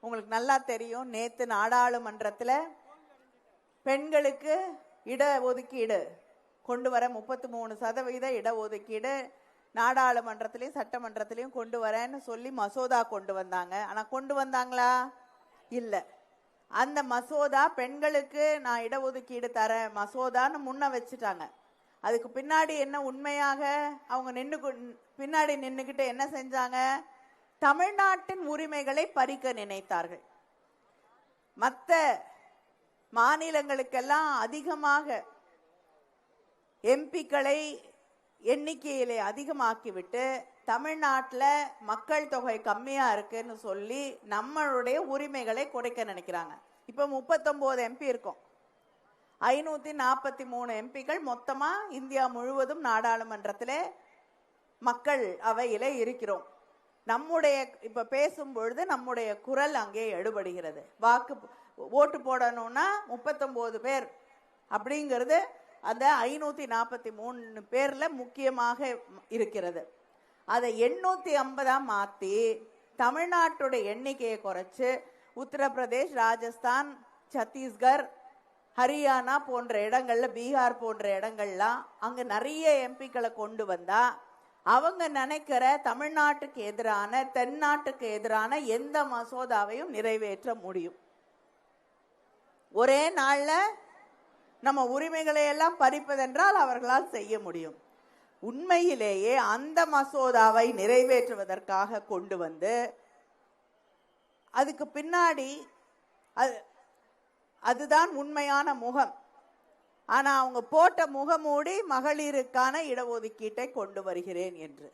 உங்களுக்கு நல்லா தெரியும், நேத்து நாடாளுமன்றத்தில் பெண்களுக்கு இட ஒதுக்கீடு கொண்டு வர 33% இடஒதுக்கீடு நாடாளுமன்றத்திலையும் சட்டமன்றத்திலையும் கொண்டு வரேன்னு சொல்லி மசோதா கொண்டு வந்தாங்க. ஆனா கொண்டு வந்தாங்களா? இல்ல. அந்த மசோதா பெண்களுக்கு நான் இடஒதுக்கீடு தரேன் மசோதான்னு முன்ன வச்சுட்டாங்க. அதுக்கு பின்னாடி என்ன உண்மையாக அவங்க பின்னாடி நின்னுக்கிட்டு என்ன செஞ்சாங்க? தமிழ்நாட்டின் உரிமைகளை பறிக்க நினைத்தார்கள். மற்ற மாநிலங்களுக்கெல்லாம் அதிகமாக எம்பிக்களை எண்ணிக்கையிலே அதிகமாக்கிவிட்டு தமிழ்நாட்டில் மக்கள் தொகை கம்மியா இருக்குன்னு சொல்லி நம்மளுடைய உரிமைகளை குறைக்க நினைக்கிறாங்க. இப்ப 39 எம்பி இருக்கும், 543 எம்பிக்கள் மொத்தமா இந்தியா முழுவதும் நாடாளுமன்றத்திலே மக்கள் அவையிலே இருக்கிறோம். நம்முடைய இப்ப பேசும் பொழுது நம்முடைய குரல் அங்கே எடுபடுகிறது. ஓட்டு போடணும்னா 39 பேர் அப்படிங்கிறது அந்த 543 பேர்ல முக்கியமாக இருக்கிறது. அதை 850 மாத்தி தமிழ்நாட்டுடைய எண்ணிக்கையை குறைச்சு உத்தரப்பிரதேஷ், ராஜஸ்தான், சத்தீஸ்கர், ஹரியானா போன்ற இடங்கள்ல, பீகார் போன்ற இடங்கள்லாம் அங்க நிறைய எம்பிக்களை கொண்டு வந்தா அவங்க நினைக்கிற தமிழ்நாட்டுக்கு எதிரான, தென்னாட்டுக்கு எதிரான எந்த மசோதாவையும் நிறைவேற்ற முடியும். ஒரே நாள்ல நம்ம உரிமைகளை எல்லாம் பறிப்பதென்றால் அவர்களால் செய்ய முடியும். உண்மையிலேயே அந்த மசோதாவை நிறைவேற்றுவதற்காக கொண்டு வந்து அதுக்கு பின்னாடி அதுதான் உண்மையான முகம். ஆனா அவங்க போட்ட முகமூடி மகளிருக்கான இடஒதுக்கீட்டை கொண்டு வருகிறேன் என்று.